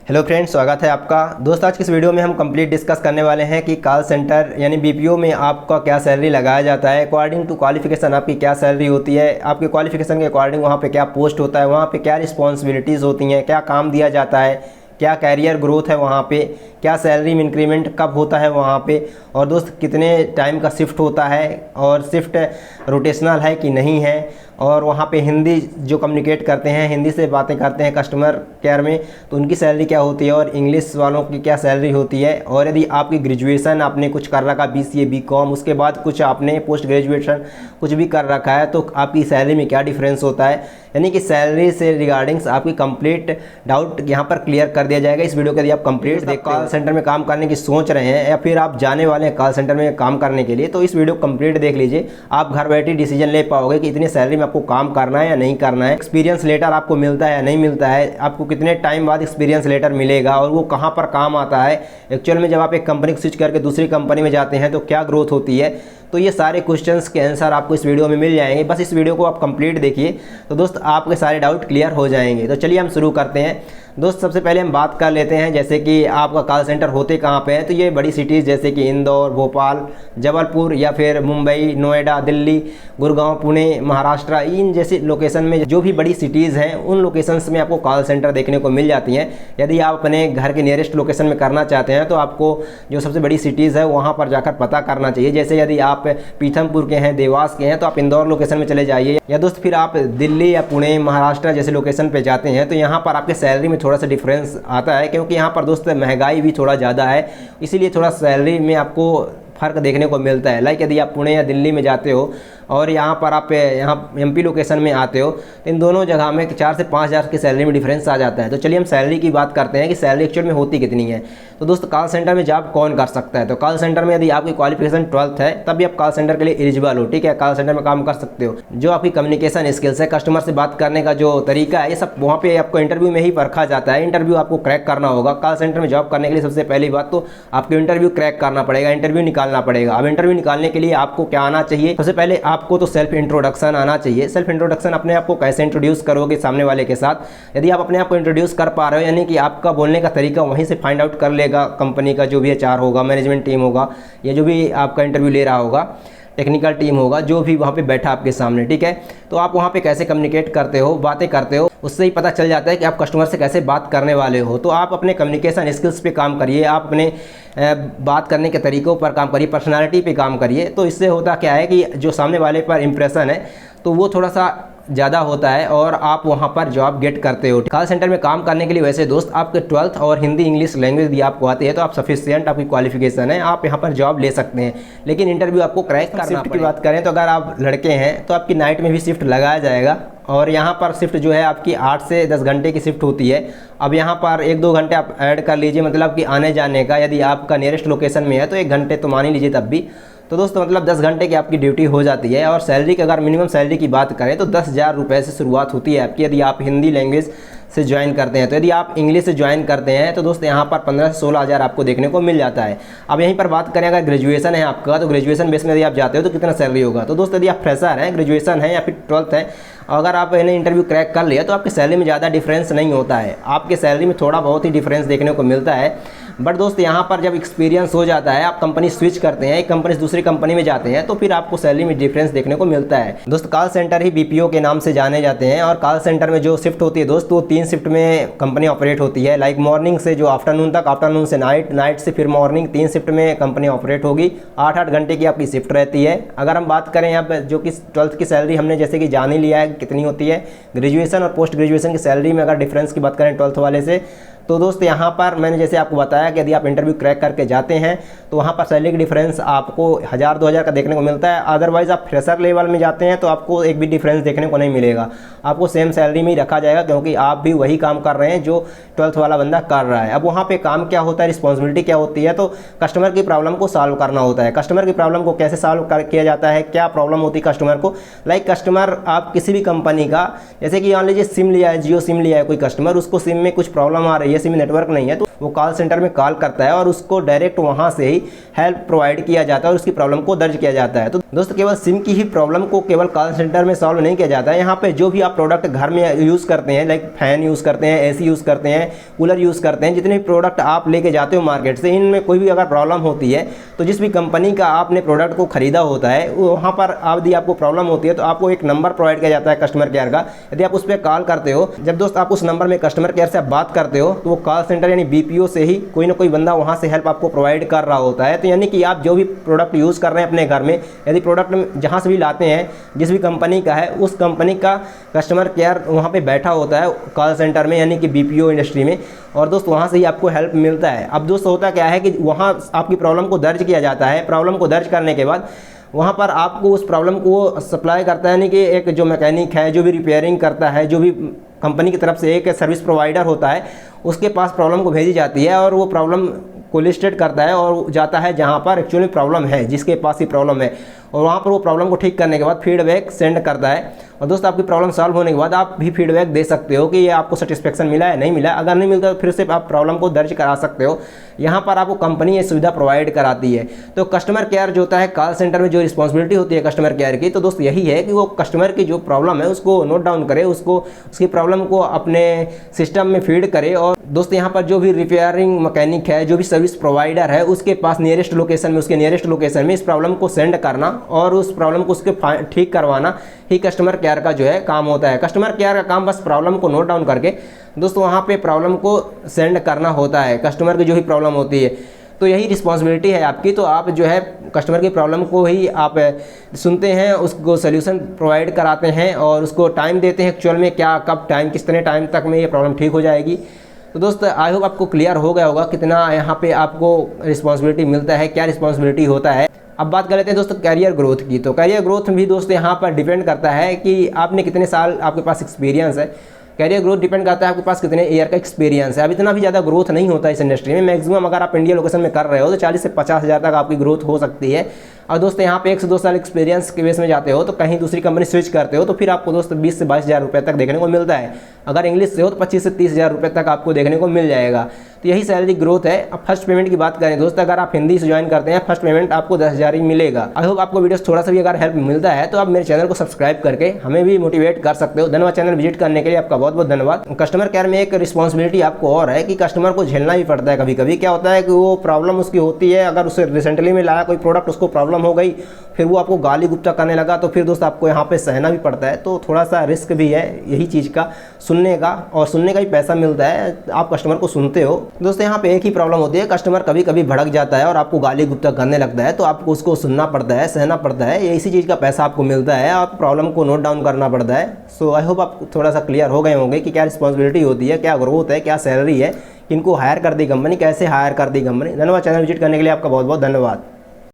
Hello friends, स्वागत है आपका। दोस्त आज की इस वीडियो में हम कंप्लीट डिस्कस करने वाले हैं कि कॉल सेंटर यानी बीपीओ में आपका क्या सैलरी लगाया जाता है। अकॉर्डिंग टू क्वालिफिकेशन आपकी क्या सैलरी होती है, आपके क्वालिफिकेशन के अकॉर्डिंग वहाँ पे क्या पोस्ट होता है, वहाँ पे क्या रिस्पॉन्सिबिलिटीज़ होती हैं, क्या काम दिया जाता है, क्या कैरियर ग्रोथ है वहाँ पे, क्या सैलरी में इंक्रीमेंट कब होता है वहाँ पे, और दोस्त कितने टाइम का शिफ्ट होता है और शिफ्ट रोटेशनल है कि नहीं है, और वहाँ पे हिंदी जो कम्युनिकेट करते हैं, हिंदी से बातें करते हैं कस्टमर केयर में, तो उनकी सैलरी क्या होती है, और इंग्लिश वालों की क्या सैलरी होती है। और यदि आपकी ग्रेजुएशन आपने कुछ कर रखा, बीसीए बीकॉम, उसके बाद कुछ आपने पोस्ट ग्रेजुएशन कुछ भी कर रखा है, तो आपकी सैलरी में क्या डिफरेंस होता है, यानी कि सैलरी से रिगार्डिंग्स आपकी कंप्लीट डाउट यहाँ पर क्लियर कर दिया जाएगा इस वीडियो के। यदि आप कंप्लीट कॉल सेंटर में काम करने की सोच रहे हैं या फिर आप जाने वाले हैं कॉल सेंटर में काम करने के लिए, तो इस वीडियो कंप्लीट देख लीजिए। आप घर बैठे डिसीजन ले पाओगे कि इतनी सैलरी में आपको काम करना है या नहीं करना है, एक्सपीरियंस लेटर आपको मिलता है या नहीं मिलता है, आपको कितने टाइम बाद एक्सपीरियंस लेटर मिलेगा और वो कहाँ पर काम आता है एक्चुअल में। जब आप एक कंपनी को स्विच करके दूसरी कंपनी में जाते हैं तो क्या ग्रोथ होती है, तो ये सारे क्वेश्चंस के आंसर आपको इस वीडियो में मिल जाएंगे। बस इस वीडियो को आप कंप्लीट देखिए तो दोस्त आपके सारे डाउट क्लियर हो जाएंगे। तो चलिए हम शुरू करते हैं। दोस्त सबसे पहले हम बात कर लेते हैं जैसे कि आपका कॉल सेंटर होते कहाँ पे है। तो ये बड़ी सिटीज़ जैसे कि इंदौर, भोपाल, जबलपुर या फिर मुंबई, नोएडा, दिल्ली, गुड़गांव, पुणे, महाराष्ट्र, इन जैसी लोकेशन में जो भी बड़ी सिटीज़ हैं उन लोकेशंस में आपको कॉल सेंटर देखने को मिल जाती हैं। यदि आप अपने घर के नियरेस्ट लोकेशन में करना चाहते हैं तो आपको जो सबसे बड़ी सिटीज़ है वहाँ पर जाकर पता करना चाहिए। जैसे यदि आप पीथमपुर के हैं, देवास के हैं, तो आप इंदौर लोकेशन में चले जाइए, या दोस्त फिर आप दिल्ली या पुणे, महाराष्ट्र जैसे लोकेशन पे जाते हैं तो यहाँ पर आपके सैलरी में थोड़ा सा डिफरेंस आता है, क्योंकि यहाँ पर दोस्त महंगाई भी थोड़ा ज़्यादा है, इसीलिए थोड़ा सैलरी में आपको फ़र्क देखने को मिलता है। लाइक यदि आप पुणे या दिल्ली में जाते हो और यहाँ पर आप यहाँ एमपी लोकेशन में आते हो तो इन दोनों जगह में 4 से 5 हज़ार की सैलरी में डिफरेंस आ जाता है। तो चलिए हम सैलरी की बात करते हैं कि सैलरी एक्चुअल में होती कितनी है। तो दोस्त कॉल सेंटर में जॉब कौन कर सकता है, तो कॉल सेंटर में यदि आपकी क्वालिफिकेशन 12th है तब भी आप कॉल सेंटर के लिए एलिजिबल हो, ठीक है, कॉल सेंटर में काम कर सकते हो। जो आपकी कम्युनिकेशन स्किल्स है, कस्टमर से बात करने का जो तरीका है, ये सब वहाँ पे आपको इंटरव्यू में ही परखा जाता है। इंटरव्यू आपको क्रैक करना होगा। कॉल सेंटर में जॉब करने के लिए सबसे पहली बात तो आपको इंटरव्यू क्रैक करना पड़ेगा, इंटरव्यू निकालना पड़ेगा। अब इंटरव्यू निकालने के लिए आपको क्या आना चाहिए, सबसे पहले आपको तो सेल्फ इंट्रोडक्शन आना चाहिए। सेल्फ इंट्रोडक्शन अपने आप को कैसे इंट्रोड्यूस करोगे सामने वाले के साथ। यदि आप अपने आप को इंट्रोड्यूस कर पा रहे हो, यानी कि आपका बोलने का तरीका वहीं से फाइंड आउट कर लेगा कंपनी का जो भी एचआर होगा, मैनेजमेंट टीम होगा, या जो भी आपका इंटरव्यू ले रहा होगा, टेक्निकल टीम होगा, जो भी वहाँ पे बैठा आपके सामने, ठीक है। तो आप वहाँ पे कैसे कम्युनिकेट करते हो, बातें करते हो, उससे ही पता चल जाता है कि आप कस्टमर से कैसे बात करने वाले हो। तो आप अपने कम्युनिकेशन स्किल्स पे काम करिए, आप अपने बात करने के तरीक़ों पर काम करिए, पर्सनालिटी पे काम करिए। तो इससे होता क्या है कि जो सामने वाले पर इम्प्रेशन है तो वो थोड़ा सा ज़्यादा होता है और आप वहाँ पर जॉब गेट करते हो। कॉल सेंटर में काम करने के लिए वैसे दोस्त आपके 12th और हिंदी इंग्लिश लैंग्वेज भी आपको आती है तो आप सफिशिएंट आपकी क्वालिफिकेशन है, आप यहाँ पर जॉब ले सकते हैं। लेकिन इंटरव्यू आपको क्रैक करना पड़ेगा। शिफ्ट की बात करें तो अगर आप लड़के हैं तो आपकी नाइट में भी शिफ्ट लगाया जाएगा, और यहाँ पर शिफ्ट जो है आपकी 8 से 10 घंटे की शिफ्ट होती है। अब यहाँ पर 1-2 घंटे आप ऐड कर लीजिए, मतलब कि आने जाने का, यदि आपका नियरेस्ट लोकेशन में है तो 1 घंटे तो मान ही लीजिए तब भी। तो दोस्तों मतलब 10 घंटे की आपकी ड्यूटी हो जाती है। और सैलरी की अगर मिनिमम सैलरी की बात करें तो 10,000 रुपये से शुरुआत होती है आपकी, यदि आप हिंदी लैंग्वेज से ज्वाइन करते हैं। तो यदि आप इंग्लिश से ज्वाइन करते हैं तो दोस्त यहाँ पर 15 से 16 हज़ार आपको देखने को मिल जाता है। अब यहीं पर बात करें अगर ग्रेजुएशन है आपका, तो ग्रेजुएशन बेस में यदि आप जाते हो तो कितना सैलरी होगा। तो दोस्त यदि आप फ्रेशर हैं, ग्रेजुएशन है या फिर 12th है, अगर आप इन्हें इंटरव्यू क्रैक कर लिया तो आपकी सैलरी में ज़्यादा डिफरेंस नहीं होता है, आपके सैलरी में थोड़ा बहुत ही डिफरेंस देखने को मिलता है। बट दोस्त यहाँ पर जब एक्सपीरियंस हो जाता है, आप कंपनी स्विच करते हैं, एक कंपनी से दूसरी कंपनी में जाते हैं, तो फिर आपको सैलरी में डिफरेंस देखने को मिलता है। दोस्त कॉल सेंटर ही बीपीओ के नाम से जाने जाते हैं, और कॉल सेंटर में जो शिफ्ट होती है दोस्त वो 3 शिफ्ट में कंपनी ऑपरेट होती है। लाइक मॉर्निंग से जो आफ्टरनून तक, आफ्टरनून से नाइट, नाइट से फिर मॉर्निंग, 3 शिफ्ट में कंपनी ऑपरेट होगी। 8-8 घंटे की आपकी शिफ्ट रहती है। अगर हम बात करें यहाँ पर जो कि 12th की सैलरी हमने जैसे कि जान ही लिया है कितनी होती है, ग्रेजुएशन और पोस्ट ग्रेजुएशन की सैलरी में अगर डिफरेंस की बात करें 12th वाले से, तो दोस्त यहाँ पर मैंने जैसे आपको बताया कि यदि आप इंटरव्यू क्रैक करके जाते हैं तो वहाँ पर सैलरी का डिफरेंस आपको 1000-2000 का देखने को मिलता है। अदरवाइज़ आप फ्रेशर लेवल में जाते हैं तो आपको एक भी डिफरेंस देखने को नहीं मिलेगा, आपको सेम सैलरी में ही रखा जाएगा, क्योंकि आप भी वही काम कर रहे हैं जो 12th वाला बंदा कर रहा है। अब वहाँ पे काम क्या होता है, रिस्पॉन्सिबिलिटी क्या होती है, तो कस्टमर की प्रॉब्लम को सॉल्व करना होता है। कस्टमर की प्रॉब्लम को कैसे सॉल्व किया जाता है, क्या प्रॉब्लम होती है कस्टमर को। लाइक कस्टमर आप किसी भी कंपनी का, जैसे कि मान लीजिए सिम लिया है, जियो सिम लिया है कोई कस्टमर, उसको सिम में कुछ प्रॉब्लम आ रही है, सिम नेटवर्क नहीं है, तो वो कॉल सेंटर में कॉल करता है और उसको डायरेक्ट वहाँ से ही हेल्प प्रोवाइड किया जाता है और उसकी प्रॉब्लम को दर्ज किया जाता है। तो दोस्तों केवल सिम की ही प्रॉब्लम को केवल कॉल सेंटर में सॉल्व नहीं किया जाता है। यहाँ पे जो भी आप प्रोडक्ट घर में यूज़ करते हैं, लाइक फैन यूज़ करते हैं, एसी यूज़ करते हैं, कूलर यूज़ करते हैं, जितने भी प्रोडक्ट आप लेके जाते हो मार्केट से, इनमें कोई भी अगर प्रॉब्लम होती है तो जिस भी कंपनी का आपने प्रोडक्ट को खरीदा होता है वहाँ पर यदि आपको प्रॉब्लम होती है तो आपको एक नंबर प्रोवाइड किया जाता है कस्टमर केयर का। यदि आप उस पर कॉल करते हो, जब दोस्त आप उस नंबर में कस्टमर केयर से आप बात करते हो तो वो कॉल सेंटर यानी BPO से ही कोई ना कोई बंदा वहाँ से हेल्प आपको प्रोवाइड कर रहा होता है। तो यानी कि आप जो भी प्रोडक्ट यूज़ कर रहे हैं अपने घर में, यदि प्रोडक्ट जहाँ से भी लाते हैं जिस भी कंपनी का है, उस कंपनी का कस्टमर केयर वहाँ पे बैठा होता है कॉल सेंटर में, यानी कि BPO इंडस्ट्री में, और दोस्त वहाँ से ही आपको हेल्प मिलता है। अब दोस्त होता क्या है कि वहाँ आपकी प्रॉब्लम को दर्ज किया जाता है। प्रॉब्लम को दर्ज करने के बाद वहाँ पर आपको उस प्रॉब्लम को सप्लाई करता है, यानी कि एक जो मैकेनिक है, जो भी रिपेयरिंग करता है, जो भी कंपनी की तरफ से एक सर्विस प्रोवाइडर होता है, उसके पास प्रॉब्लम को भेजी जाती है और वो प्रॉब्लम को लिस्टेड करता है और जाता है जहाँ पर एक्चुअली प्रॉब्लम है, जिसके पास ही प्रॉब्लम है, और वहाँ पर वो प्रॉब्लम को ठीक करने के बाद फीडबैक सेंड करता है। और दोस्त आपकी प्रॉब्लम सॉल्व होने के बाद आप भी फीडबैक दे सकते हो कि ये आपको सेटिस्फेक्शन मिला है, नहीं मिला। अगर नहीं मिलता तो फिर से आप प्रॉब्लम को दर्ज करा सकते हो। यहाँ पर आपको कंपनी ये सुविधा प्रोवाइड कराती है। तो कस्टमर केयर जो होता है कॉल सेंटर में, जो रिस्पॉन्सिबिलिटी होती है कस्टमर केयर की, तो दोस्त यही है कि वो कस्टमर की जो प्रॉब्लम है उसको नोट डाउन करे, उसकी प्रॉब्लम को अपने सिस्टम में फीड करे। और दोस्त यहाँ पर जो भी रिपेयरिंग मैकेनिक है, जो भी सर्विस प्रोवाइडर है, उसके पास नियरेस्ट लोकेशन में, उसके नियरेस्ट लोकेशन में इस प्रॉब्लम को सेंड करना और उस प्रॉब्लम को उसके ठीक करवाना ही कस्टमर केयर का जो है काम होता है। कस्टमर केयर का काम बस प्रॉब्लम को नोट डाउन करके दोस्तों वहाँ पे प्रॉब्लम को सेंड करना होता है, कस्टमर की जो भी प्रॉब्लम होती है। तो यही रिस्पॉन्सिबिलिटी है आपकी। तो आप जो है कस्टमर की प्रॉब्लम को ही आप सुनते हैं, उसको सोल्यूशन प्रोवाइड कराते हैं और उसको टाइम देते हैं एक्चुअल में क्या, कब टाइम, कितने टाइम तक में ये प्रॉब्लम ठीक हो जाएगी। तो दोस्त आई होप आपको क्लियर हो गया होगा कितना यहाँ पे आपको रिस्पॉन्सिबिलिटी मिलता है, क्या रिस्पॉन्सिबिलिटी होता है। अब बात कर लेते हैं दोस्तों कैरियर ग्रोथ की। तो कैरियर ग्रोथ भी दोस्त यहाँ पर डिपेंड करता है कि आपने कितने साल आपके पास एक्सपीरियंस है। कैरियर ग्रोथ डिपेंड करता है आपके पास कितने ईयर का एक्सपीरियंस है। अब इतना भी ज़्यादा ग्रोथ नहीं होता इस इंडस्ट्री में। मैक्सिमम अगर आप इंडिया लोकेशन में कर रहे हो तो 40 से 50 हज़ार तक आपकी ग्रोथ हो सकती है। और दोस्त यहाँ पे 1 से 2 साल एक्सपीरियंस के बेस में जाते हो तो कहीं दूसरी कंपनी स्विच करते हो तो फिर आपको दोस्त 20 से 22 हज़ार रुपये तक देखने को मिलता है। अगर इंग्लिश से हो तो 25 से 30 हज़ार रुपये तक आपको देखने को मिल जाएगा। तो यही सैलरी ग्रोथ है। अब फर्स्ट पेमेंट की बात करें दोस्त, अगर आप हिंदी से ज्वाइन करते हैं फर्स्ट पेमेंट आपको 10,000 ही मिलेगा। आई होप आपको वीडियो थोड़ा सा भी अगर हेल्प मिलता है तो आप मेरे चैनल को सब्सक्राइब करके हमें भी मोटिवेट कर सकते हो। धन्यवाद चैनल विजिट करने के लिए, आपका बहुत बहुत धन्यवाद। कस्टमर केयर में एक रिस्पॉन्सिबिलिटी आपको और है कि कस्टमर को झेलना भी पड़ता है। कभी कभी क्या होता है कि वो प्रॉब्लम उसकी होती है, अगर उसे रिसेंटली में लाया कोई प्रोडक्ट, उसको प्रॉब्लम हो गई, फिर वो आपको गाली गुप्ता करने लगा, तो फिर दोस्त आपको यहाँ पे सहना भी पड़ता है। तो थोड़ा सा रिस्क भी है यही चीज़ का, सुनने का, और सुनने का ही पैसा मिलता है। आप कस्टमर को सुनते हो। दोस्तों यहाँ पे एक ही प्रॉब्लम होती है, कस्टमर कभी कभी भड़क जाता है और आपको गाली गुप्ता करने लगता है, तो आपको उसको सुनना पड़ता है, सहना पड़ता है। ये इसी चीज़ का पैसा आपको मिलता है, आप प्रॉब्लम को नोट डाउन करना पड़ता है। सो आई होप आप थोड़ा सा क्लियर हो गए होंगे कि क्या रिस्पॉन्सिबिलिटी होती है, क्या ग्रोथ है, क्या सैलरी है, किनको हायर कर दी कंपनी, कैसे हायर कर दी कंपनी। धन्यवाद चैनल विजिट करने के लिए, आपका बहुत बहुत धन्यवाद।